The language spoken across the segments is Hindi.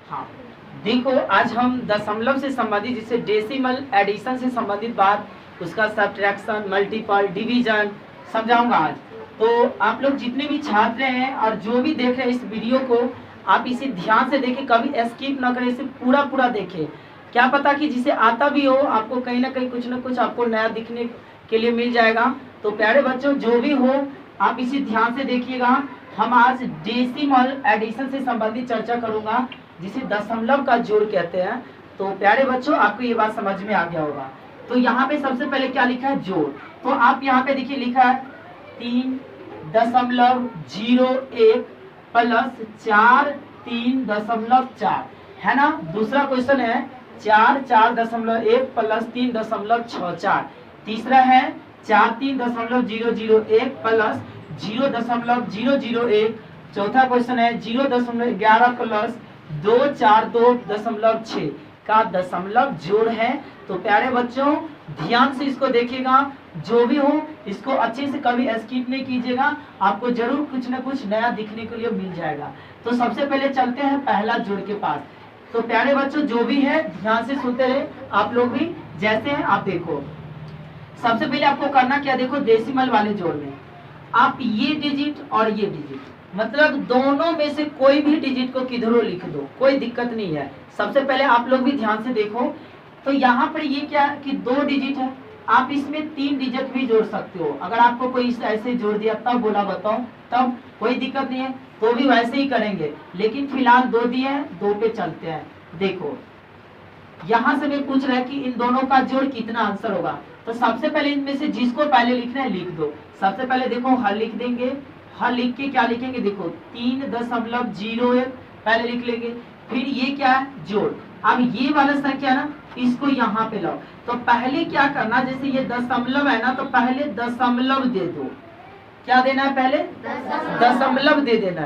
हाँ, देखो आज हम दशमलव से संबंधित जिससे डेसिमल एडिशन से संबंधित बात, उसका सब्ट्रैक्शन, मल्टीपल, डिवीजन समझाऊंगा आज। तो आप लोग जितने भी छात्र हैं और जो भी देख रहे हैं इस वीडियो को, आप इसे ध्यान से देखें, कभी स्किप ना करें, इसे पूरा पूरा देखें। क्या पता कि जिसे आता भी हो आपको कहीं ना कहीं कुछ ना कुछ आपको नया दिखने के लिए मिल जाएगा। तो प्यारे बच्चों जो भी हो आप इसे ध्यान से देखिएगा। हम आज डेसिमल एडिशन से संबंधित चर्चा करूंगा जिसे दशमलव का जोड़ कहते हैं। तो प्यारे बच्चों आपको ये बात समझ में आ गया होगा। तो यहाँ पे सबसे पहले क्या लिखा है, जोड़। तो आप यहाँ पे देखिए लिखा है 3.01 प्लस 4 3.4 है ना। दूसरा क्वेश्चन है 4.1 प्लस 3.64। तीसरा है 4.3.001 प्लस 0.001। चौथा क्वेश्चन है 0.11 प्लस 242.6 का दशमलव जोड़ है। तो प्यारे बच्चों ध्यान से इसको देखिएगा, जो भी हो इसको अच्छे से कभी स्किप नहीं कीजिएगा, आपको जरूर कुछ ना कुछ नया दिखने के लिए मिल जाएगा। तो सबसे पहले चलते हैं पहला जोड़ के पास। तो प्यारे बच्चों जो भी है ध्यान से सुनते रहे, आप लोग भी जैसे हैं आप देखो। सबसे पहले आपको करना क्या, देखो डेसिमल वाले जोड़ में आप ये डिजिट और ये डिजिट मतलब दोनों में से कोई भी डिजिट को किधरों लिख दो, कोई दिक्कत नहीं है। सबसे पहले आप लोग भी ध्यान से देखो। तो यहाँ पर ये क्या कि 2 डिजिट है, आप इसमें 3 डिजिट भी जोड़ सकते हो। अगर आपको कोई ऐसे जोड़ दिया तब बोला बताओ, तब कोई दिक्कत नहीं है, तो भी वैसे ही करेंगे। लेकिन फिलहाल 2 दिए हैं, 2 पे चलते हैं। देखो यहाँ से मैं पूछ रहा है कि इन दोनों का जोड़ कितना आंसर होगा। तो सबसे पहले इनमें से जिसको पहले लिखना है लिख दो। सबसे पहले देखो हल लिख देंगे। हल लिख के क्या लिखेंगे, देखो 3.01 पहले लिख लेंगे। फिर ये क्या है, जोड़। अब ये वाला संख्या ना इसको यहाँ पे लाओ। तो पहले क्या करना, जैसे ये दशमलव है ना, तो पहले दशमलव दे दो। क्या देना है, पहले दशमलव दे देना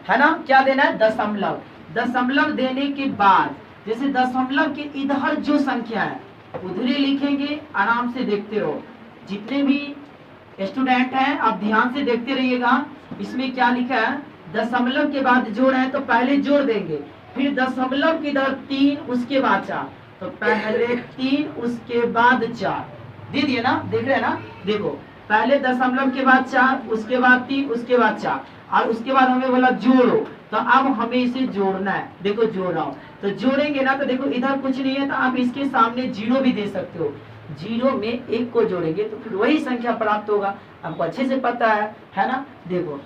है ना। क्या देना है, दशमलव। दशमलव देने के बाद जैसे दशमलव के इधर जो संख्या है उधर ही लिखेंगे। आराम से देखते रहो, जितने भी स्टूडेंट हैं आप ध्यान से देखते रहिएगा। इसमें क्या लिखा है, दशमलव के बाद जोड़ है तो पहले जोड़ देंगे, फिर दशमलव के इधर 3 उसके बाद 4, तो पहले 3 उसके बाद 4 दे दिए ना। देख रहे हैं ना, देखो पहले दशमलव के बाद 4 उसके बाद 3 उसके बाद 4 और उसके बाद हमें बोला जोड़ो। तो अब हमें इसे जोड़ना है। देखो जोड़ रहा हूँ, तो जोड़ेंगे ना, तो देखो इधर कुछ नहीं है तो आप इसके सामने 0 भी दे सकते हो। 0 में 1 को जोड़ेंगे तो फिर वही संख्या प्राप्त होगा। आपको अच्छे से पता है ना। देखो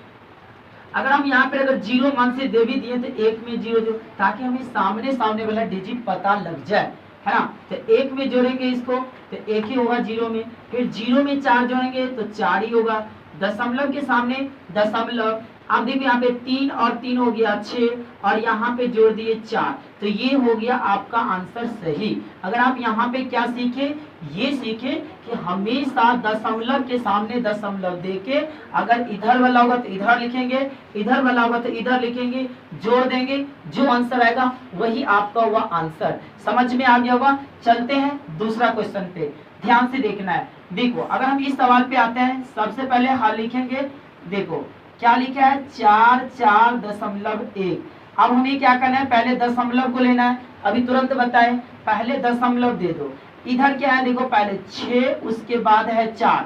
अगर हम यहाँ पे अगर 0 मान से दे भी दिए तो 1 में 0 जो, ताकि हमें सामने सामने वाला डिजिट पता लग जाए, है ना। तो 1 में जोड़ेंगे इसको तो 1 ही होगा 0 में। फिर 0 में 4 जोड़ेंगे तो 4 ही होगा। दशमलव के सामने दशमलव। अब देखिए यहाँ पे 3 और 3 हो गया 6 और यहाँ पे जोड़ दिए 4, तो ये हो गया आपका आंसर सही। अगर आप यहाँ पे क्या सीखे, ये सीखे कि हमेशा दशमलव के सामने दशमलव देके अगर इधर वाला होगा तो इधर लिखेंगे, इधर वाला होगा तो इधर लिखेंगे, जोड़ देंगे, जो आंसर आएगा वही आपका हुआ आंसर। समझ में आ गया होगा। चलते हैं दूसरा क्वेश्चन पे, ध्यान से देखना है। देखो अगर हम इस सवाल पे आते हैं, सबसे पहले हल लिखेंगे। देखो क्या लिखा है, 4.1। अब हमें क्या करना है, पहले दशमलव को लेना है। अभी तुरंत बताएं, पहले दशमलव दे दो। इधर क्या है, देखो पहले 6 उसके बाद है 4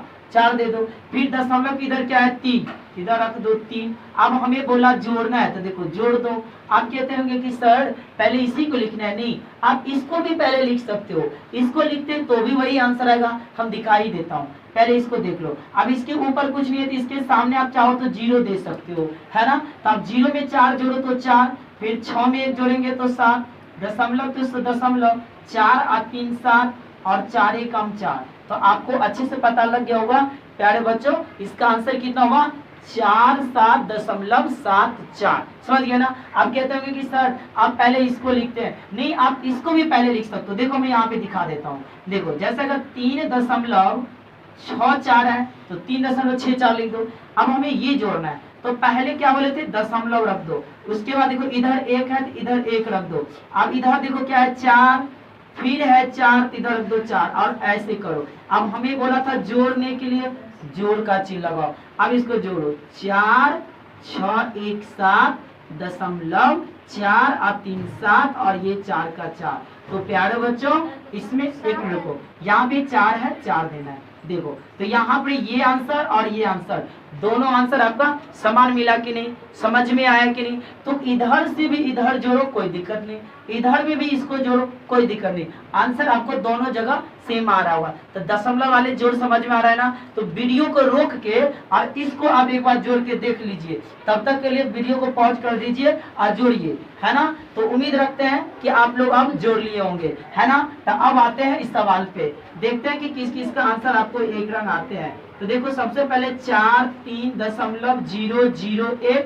दे दो। फिर दशमलव इधर क्या है 3, इधर रख दो 3। अब हमें बोला जोड़ना है तो देखो जोड़ दो। आप कहते होंगे कि सर पहले इसी को लिखना है, नहीं आप इसको भी पहले लिख सकते हो। इसको लिखते तो भी वही आंसर आएगा, हम दिखा ही देता हूँ। पहले इसको देख लो। अब इसके ऊपर कुछ नहीं है तो इसके सामने आप चाहो तो 0 दे सकते हो, है ना। तो आप 0 में 4 जोड़ो तो 4, फिर 6 में 1 जोड़ेंगे तो 7, दशमलव तो दशमलव, 4 और 3 7 और 4 1 4। तो आपको अच्छे से पता लग गया होगा प्यारे बच्चों, इसका आंसर कितना होगा, 47.74। समझ गए ना। आप कहते होंगे कि सर आप पहले इसको लिखते हैं, नहीं आप इसको भी पहले लिख सकते हो। देखो मैं यहाँ पे दिखा देता हूँ। देखो जैसे अगर 3.64 है तो 3.64 लिख दो। अब हमें ये जोड़ना है तो पहले क्या बोले थे, दशमलव रख दो। उसके बाद देखो इधर 1 है तो इधर 1 रख दो। अब इधर देखो क्या है 4, फिर है 4 इधर रख दो 4 और ऐसे करो। अब हमें बोला था जोड़ने के लिए, जोड़ का चिन्ह लगाओ। अब इसको जोड़ो, 4 6 1 7 0.4 और 3 7 और ये 4 का 4। तो प्यारे बच्चों इसमें एक मिनट को यहाँ पे 4 है, 4 देना है। देखो तो यहाँ पे ये आंसर और ये आंसर दोनों आंसर आपका समान मिला कि नहीं, समझ में आया कि नहीं। तो इधर से भी इधर जोड़ो कोई दिक्कत नहीं, इधर में भी इसको जोड़ो कोई दिक्कत नहीं, आंसर आपको दोनों जगह सेम आ रहा होगा। तो दशमलव वाले जोड़ समझ में आ रहा है ना। तो वीडियो को रोक के और इसको आप एक बार जोड़ के देख लीजिए, तब तक के लिए वीडियो को पॉज कर दीजिए और जोड़िए, है ना। तो उम्मीद रखते हैं कि आप लोग अब जोड़ लिए होंगे, है ना। तो अब आते हैं इस सवाल पे, देखते हैं कि किस किस का आंसर आपको एक रंग आते हैं। तो देखो सबसे पहले 4 3.001।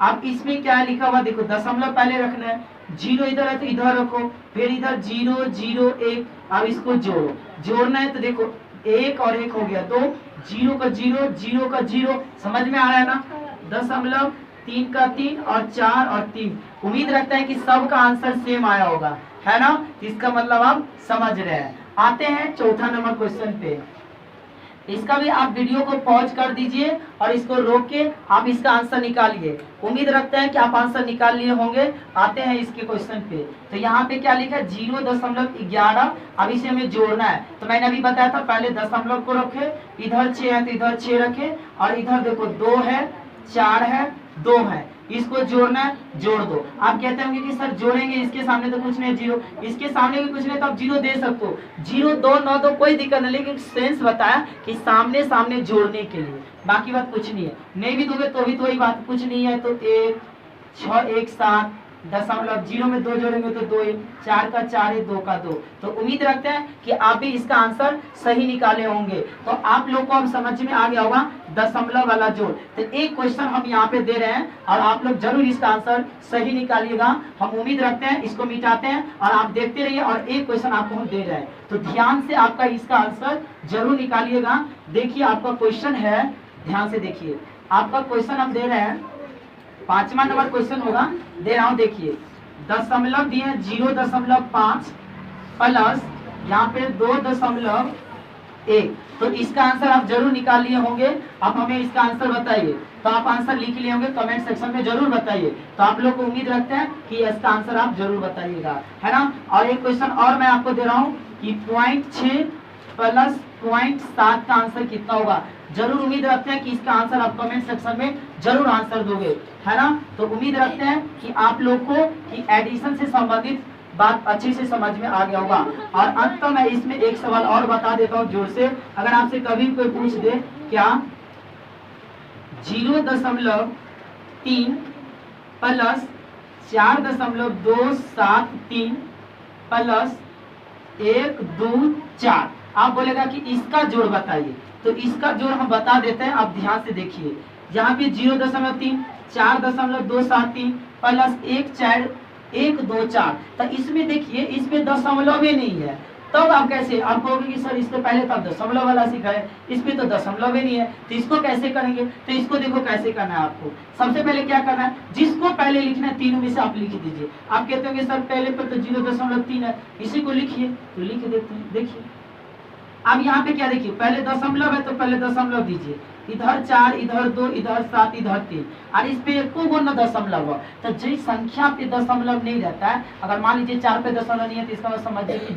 अब इसमें क्या लिखा हुआ देखो, दशमलव पहले रखना है, 0 इधर है तो इधर रखो, फिर इधर 0 0 1। अब इसको जोड़ो, जोड़ना है तो देखो 1 और 1 हो गया, तो 0 का 0 0 का 0, समझ में आ रहा है ना। दशमलव 3 का 3 और 4 और 3। उम्मीद रखता है कि सबका आंसर सेम आया होगा, है ना। इसका मतलब आप समझ रहे हैं। आते हैं चौथा नंबर क्वेश्चन पे, इसका भी आप वीडियो को पॉज कर दीजिए और इसको रोक के आप इसका आंसर निकालिए। उम्मीद रखते हैं कि आप आंसर निकाल लिए होंगे। आते हैं इसके क्वेश्चन पे, तो यहाँ पे क्या लिखा है 0.11। अब इसे हमें जोड़ना है। तो मैंने अभी बताया था पहले दशमलव को रखे, इधर 6 है तो इधर 6 रखे, और इधर देखो 2 है 4 है 2 है, इसको जोड़ना है, जोड़ दो। आप कहते होंगे कि सर जोड़ेंगे इसके सामने तो कुछ नहीं, 0 इसके सामने भी कुछ नहीं, तो आप 0 दे सकते हो। 0 2 9 दो कोई दिक्कत नहीं, लेकिन सेंस बताया कि सामने सामने जोड़ने के लिए, बाकी बात कुछ नहीं है। नहीं भी दोगे तो भी तो वही बात, कुछ नहीं है तो 1 6 1 7 दशमलव 0 में 2 जोड़ेंगे तो 2 1, 4 का 4 है 2 का 2। तो उम्मीद रखते हैं कि आप भी इसका आंसर सही निकाले होंगे। तो आप लोग को अब समझ में आ गया होगा दशमलव वाला जोड़। तो एक क्वेश्चन हम यहाँ पे दे रहे हैं और आप लोग जरूर इसका आंसर सही निकालिएगा। हम उम्मीद रखते हैं, इसको मिटाते हैं और आप देखते रहिए, और एक क्वेश्चन आपको हम दे रहे हैं, तो ध्यान से आपका इसका आंसर जरूर निकालिएगा। देखिए आपका क्वेश्चन है, ध्यान से देखिए, आपका क्वेश्चन हम दे रहे हैं, 5वां नंबर क्वेश्चन होगा, दे रहा हूं। देखिए दशमलव दिए 0.5 प्लस यहाँ पे 2.1। तो इसका आंसर आप जरूर निकाल लिए होंगे। अब हमें इसका आंसर बताइए, तो आप आंसर लिख लिए होंगे, कमेंट सेक्शन में जरूर बताइए। तो आप लोग को उम्मीद रखते हैं कि इसका आंसर आप जरूर बताइएगा, है ना। और एक क्वेश्चन और मैं आपको दे रहा हूँ कि 0.6 प्लस 0.7 का आंसर कितना होगा। जरूर उम्मीद रखते हैं कि इसका आंसर आप कमेंट सेक्शन में जरूर आंसर दोगे, है ना। तो उम्मीद रखते हैं कि आप लोग को कि एडिशन से संबंधित बात अच्छे से समझ में आ गया होगा। और अंत में इसमें एक सवाल और बता देता हूँ जोर से, अगर आपसे कभी कोई पूछ दे क्या 0.3 प्लस 4.273 प्लस 1 2 4, आप बोलेगा कि इसका जोड़ बताइए। तो इसका जोड़ हम बता देते हैं, आप ध्यान से देखिए। यहाँ पे 0.3 4.273 प्लस 1 4 1 2 4। तो इसमें देखिए इसमें दशमलव ही नहीं है, तब आप कैसे, आप कहोगे कि सर इससे पहले तो आप दशमलव वाला सिखाए, इसमें तो दशमलव ही नहीं है, तो इसको कैसे करेंगे। तो इसको देखो कैसे करना है आपको। सबसे पहले क्या करना है, जिसको पहले लिखना है तीनों में से आप लिख दीजिए। आप कहते होंगे सर पहले पर तो 0.3 है, इसी को लिखिए, तो लिख देते हैं। देखिए अब यहाँ पे क्या देखिए, पहले दशमलव है तो पहले दशमलव दीजिए, इधर 4 इधर 2 इधर 7 इधर 3, और इस पे एको गो न दशमलव है। तो जिस संख्या पे दशमलव नहीं रहता है, अगर मान लीजिए 4 पे दशमलव नहीं है तो इसका मतलब समझिए कि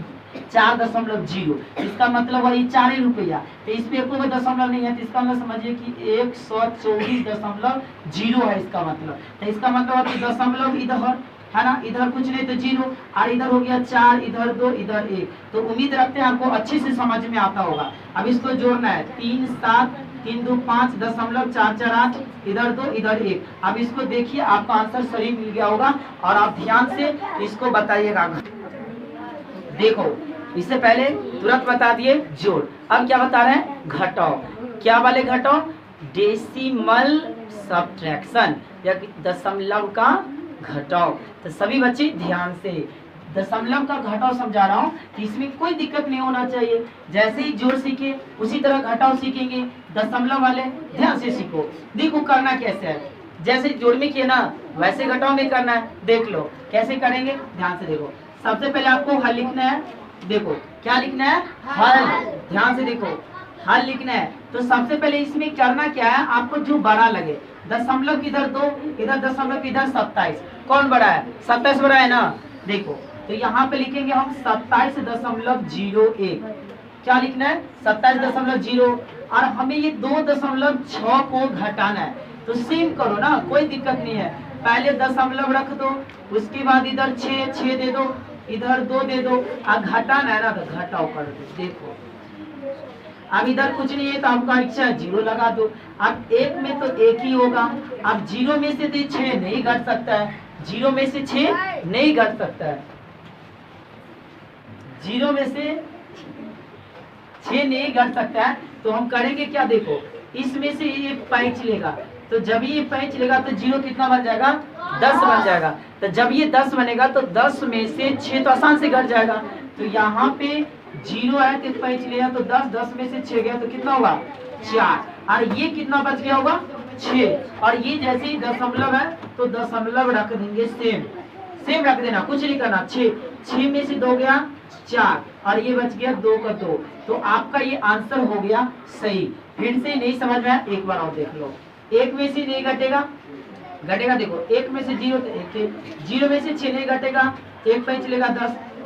4.0, इसका मतलब वही 4 रुपया। तो इस पे एको गो दशमलव नहीं है तो इसका मतलब समझिए कि 124.0 है इसका मतलब। तो इसका मतलब दशमलव इधर है ना, इधर कुछ नहीं तो 0, और इधर हो गया 4 इधर 2 इधर 1। तो उम्मीद रखते हैं आपको अच्छे से समझ में आता होगा। अब इसको जोड़ना है 3 7 3 2 5 दशमलव 4 4 8 इधर 2 इधर 1। अब इसको देखिए आपका आंसर सही मिल गया होगा, और आप ध्यान से इसको बताइएगा। देखो इससे पहले तुरंत बता दिए जोड़, अब क्या बता रहे हैं घटाओ। क्या वाले घटाओ, डेसिमल सब्ट्रैक्शन या दशमलव का घटाओ। तो सभी बच्चे ध्यान से, दशमलव का घटाव समझा रहा हूँ, इसमें कोई दिक्कत नहीं होना चाहिए। जैसे ही जोड़ सीखे उसी तरह घटाव सीखेंगे। दशमलव वाले ध्यान से सीखो। देखो करना कैसे है, जैसे जोड़ में किए ना वैसे घटाव में करना है। देख लो कैसे करेंगे, ध्यान से देखो। सबसे पहले आपको हल लिखना है। देखो क्या लिखना है, हल। ध्यान से देखो, हल लिखना है। तो सबसे पहले इसमें करना क्या है, आपको जो बड़ा लगे, दशमलव इधर 2, इधर दशमलव इधर 27, कौन बड़ा है, 27 बड़ा है ना। देखो तो यहाँ पे लिखेंगे हम 27.01, क्या लिखना है 27.0, और हमें ये 2.6 को घटाना है। तो सेम करो ना, कोई दिक्कत नहीं है, पहले दशमलव रख दो, उसके बाद इधर 6 दे दो, इधर 2 दे दो, और घटाना है ना तो घटाओ कर दो। देखो अब इधर कुछ नहीं है तो आपका इच्छा है 0 लगा दो। अब 1 में तो 1 ही होगा, अब 0 में से तो 6 नहीं घट सकता है, 0 में से 6 नहीं घट सकता है, 0 में से 6 नहीं घट सकता है। तो हम करेंगे क्या, देखो इसमें से ये पैंच लेगा, तो जब ये पैंच लेगा तो 0 कितना बन जाएगा, 10 बन जाएगा। तो जब ये 10 बनेगा तो 10 में से 6 तो आसान से घट जाएगा। तो यहाँ पे 0 है तो पैंच लिया तो 10 में से 6 गया तो कितना होगा 4, और ये कितना बच गया होगा 6, और ये जैसे ही दशमलव है तो दशमलव रख देंगे, सेम रख देना, कुछ नहीं करना। 6 में से 2 गया 4, और ये बच गया 2 का 2। तो आपका ये आंसर हो गया सही। फिर से नहीं समझ में आया, एक बार और देख लो। 1 में से नहीं घटेगा, देखो 1 में से 0 तो 1, 0 में से 6 नहीं घटेगा, 1 पैंच लेगा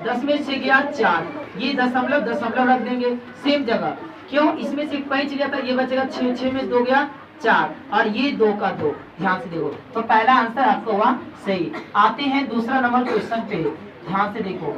10 में से गया 4, ये दशमलव रख देंगे सेम जगह। क्यों, इसमें से 1 पैंच लिया था, ये बचेगा 6 में 2 गया 4, और ये 2 का 2। ध्यान से देखो, तो पहला आंसर आपका हुआ सही। आते हैं दूसरा नंबर क्वेश्चन पे, ध्यान से देखो।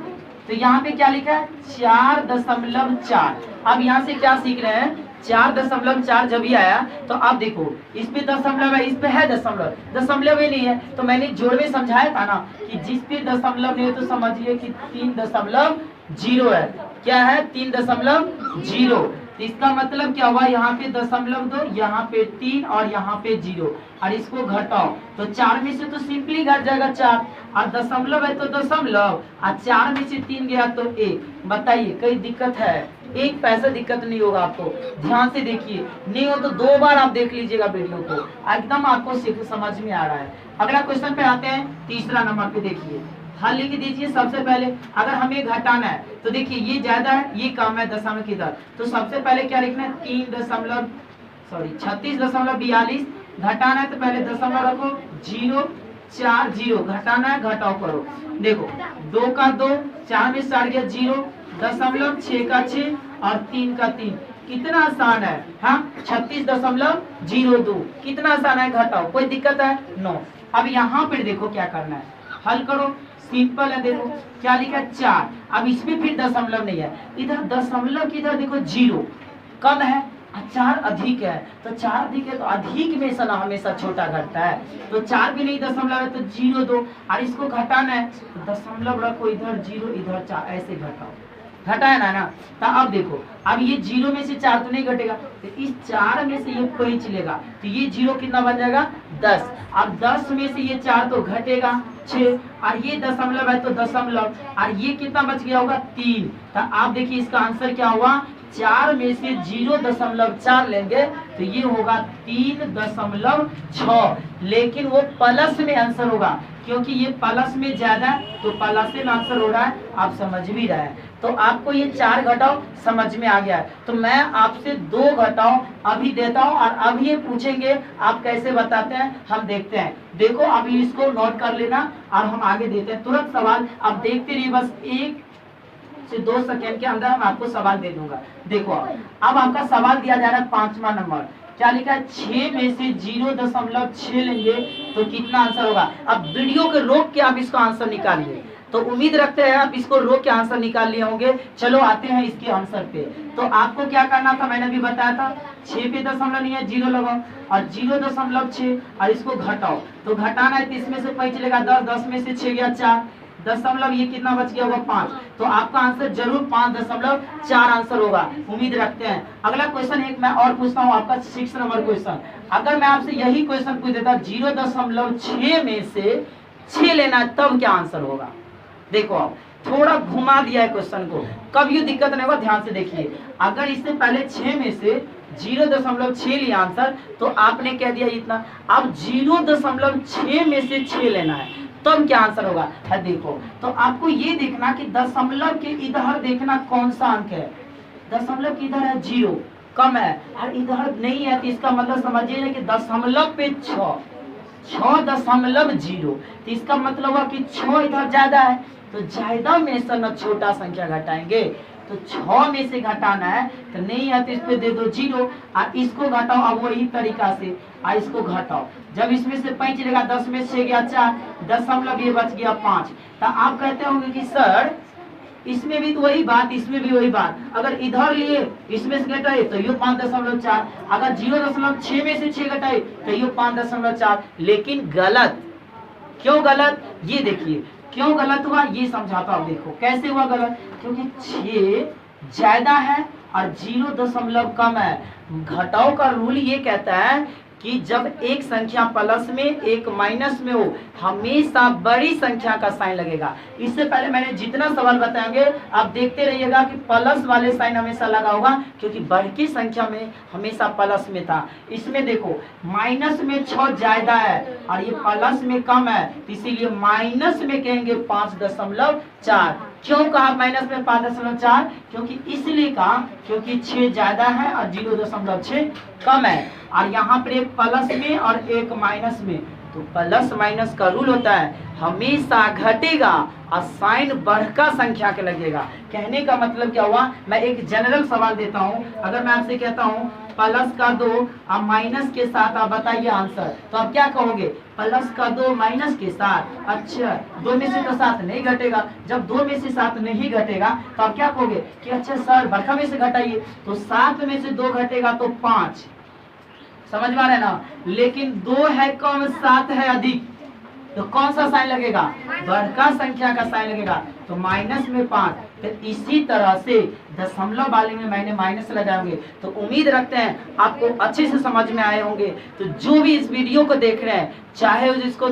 तो यहाँ पे क्या लिखा है 4.4। अब यहाँ से क्या सीख रहे हैं, 4.4 जब ही आया तो आप देखो इस पे दशमलव है, इस पे है दशमलव ही नहीं है। तो मैंने जोड़ में समझाया था ना कि जिस पे दशमलव नहीं है तो समझिए कि 3.0 है। क्या है 3.0। तो इसका मतलब क्या हुआ, यहाँ पे 0.2, यहाँ पे 3 और यहाँ पे 0, और इसको घटाओ तो 4 में से तो सिंपली घट जाएगा 4, और दशमलव है तो दशमलव, और 4 में से 3 गया तो 1। बताइए कोई दिक्कत है, एक पैसा दिक्कत नहीं होगा आपको। ध्यान से देखिए, नहीं हो तो 2 बार आप देख लीजिएगा वीडियो को, एकदम आपको समझ में आ रहा है। अगला क्वेश्चन पे आते हैं, तीसरा नंबर पे देखिए, हल लिख दीजिए। सबसे पहले अगर हमें घटाना है तो देखिए ये ज्यादा है, ये कम है दशमलव की दर, तो सबसे पहले क्या लिखना है 36.42। घटाना है तो पहले दशमलव रखो, 0 4 0, घटाना है घटाओ करो। देखो 2 का 2, 4 में से 4 गया 0, दशमलव 6 का 6 और 3 का 3। कितना आसान है, हाँ 36.02, कितना आसान है, घटाओ, कोई दिक्कत है नो। अब यहाँ पर देखो क्या करना है, हल करो, सिंपल है। देखो क्या लिखा है 4, अब इसमें फिर दशमलव नहीं है, इधर दशमलव की इधर देखो 0 कम है, 4 अधिक है, तो 4 अधिक है तो अधिक में से ना हमेशा छोटा घटता है। तो 4 भी नहीं दशमलव है तो 0 2, और इसको घटाना है तो दशमलव रखो, इधर 0 इधर 4, ऐसे घटाओ, घटाया ना। तो अब देखो, अब ये 0 में से 4 तो नहीं घटेगा, तो इस 4 में से ये पैंच लेगा तो ये 0 कितना बन जाएगा 10। अब 10 में से ये 4 तो घटेगा 6, और ये दशमलव है तो दशमलव, और ये कितना बच गया होगा 3। तो आप देखिए इसका आंसर क्या हुआ, 4 में से 0.4 लेंगे तो ये होगा 3.6, लेकिन वो प्लस में आंसर होगा, क्योंकि ये प्लस में ज्यादा तो प्लस में आंसर हो रहा है, आप समझ भी रहे हैं। तो आपको ये 4 घटाओ समझ में आ गया है, तो मैं आपसे 2 घटाओ अभी देता हूँ, और अभी ये पूछेंगे आप कैसे बताते हैं हम देखते हैं। देखो अभी इसको नोट कर लेना और हम आगे देते हैं तुरंत सवाल। आप देखते रहिए, बस 1 से 2 सेकेंड के अंदर हम आपको सवाल दे दूंगा। देखो अब आपका सवाल दिया जा रहा है 5वां नंबर, क्या लिखा है 6 में से 0.6 लेंगे तो कितना आंसर होगा। अब वीडियो को रोक के आप इसका आंसर निकालिए, तो उम्मीद रखते हैं आप इसको रोक के आंसर निकाल लिए होंगे। चलो आते हैं इसके आंसर पे। तो आपको क्या करना था, मैंने भी बताया था, 6 पे दशमलव नहीं है 0 लगाओ, और 0.6 और इसको घटाओ, तो घटाना है तो इसमें से पैंच लेगा 10, 10 में से 6 गया 4, दशमलव ये कितना बच गया होगा 5। तो आपका आंसर जरूर 5.4 आंसर होगा, उम्मीद रखते हैं। अगला क्वेश्चन एक मैं और पूछता हूँ, आपका 6 नंबर क्वेश्चन। अगर मैं आपसे यही क्वेश्चन पूछ देता 0.6 में से 6 लेना है तब क्या आंसर होगा। देखो आप थोड़ा घुमा दिया है क्वेश्चन को, कभी दिक्कत नहीं होगा, ध्यान से देखिए। अगर इससे पहले 6 में से 0.6 लिया आंसर तो आपने कह दिया इतना, अब 0.6 में से 6 लेना है तब क्या आंसर होगा है। देखो तो आपको ये देखना कि दशमलव के इधर देखना कौन सा अंक है, दशमलव के इधर है 0, कम है और इधर नहीं है, तो इसका मतलब समझिए ना कि दशमलव पे 6.0, तो इसका मतलब हुआ कि 6 इधर ज्यादा है, तो ज्यादा में से न छोटा संख्या घटाएंगे, तो 6 में से घटाना है, तो नहीं है तो इस पे दे दो 0 और इसको घटाओ। अब वही तरीका से इसको घटाओ, जब इसमें से 5 चलेगा, 10 में से गया 4, दशमलव ये बच गया 5। तो आप कहते होंगे कि सर इसमें भी तो वही बात, इसमें भी वही बात, अगर इधर लिए इसमें से घटाए तो ये 5.4, अगर 0.6 में से 6 घटाए तो ये 5.4, लेकिन गलत। क्यों गलत, ये देखिए क्यों गलत हुआ, ये समझाता हूं। देखो कैसे हुआ गलत, क्योंकि 6 ज्यादा है और 0 कम है। घटाओ का रूल ये कहता है कि जब एक संख्या प्लस में एक माइनस में हो, हमेशा बड़ी संख्या का साइन लगेगा। इससे पहले मैंने जितना सवाल बताएंगे आप देखते रहिएगा कि प्लस वाले साइन हमेशा लगा होगा, क्योंकि बढ़ती संख्या में हमेशा प्लस में था। इसमें देखो माइनस में 6 ज्यादा है और ये प्लस में कम है, इसीलिए माइनस में कहेंगे 5.4। क्यों कहा माइनस में 5.4, क्योंकि इसलिए कहा क्योंकि 6 ज्यादा है और 0.6 कम है, और यहाँ पर एक प्लस में और एक माइनस में, तो प्लस माइनस का रूल होता है हमेशा घटेगा और साइन बढ़कर संख्या के लगेगा। कहने का मतलब क्या हुआ, मैं एक जनरल सवाल देता हूँ, अगर मैं आपसे कहता हूँ प्लस का 2 और माइनस के साथ आप बताइए आंसर, तो आप क्या कहोगे, प्लस का 2 माइनस के साथ। अच्छा 2 में से तो 7 नहीं घटेगा, जब 2 में से 7 नहीं घटेगा तो आप क्या कहोगे कि अच्छा सर बड़का में से घटाइए, तो 7 में से 2 घटेगा तो 5, समझ में आ रहा है ना। लेकिन 2 है कम 7 है अधिक, तो कौन सा साइन लगेगा, बढ़का संख्या का साइन लगेगा, तो माइनस में 5। तो इसी तरह से दशमलव वाले में मैंने माइनस लगाएंगे। तो उम्मीद रखते हैं आपको अच्छे से समझ में आए होंगे। तो जो भी इस वीडियो को देख रहे हैं, चाहे जिसको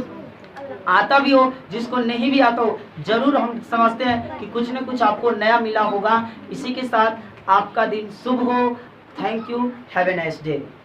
आता भी हो जिसको नहीं भी आता हो, जरूर हम समझते हैं कि कुछ न कुछ आपको नया मिला होगा। इसी के साथ आपका दिन शुभ हो। Thank you, have a nice day.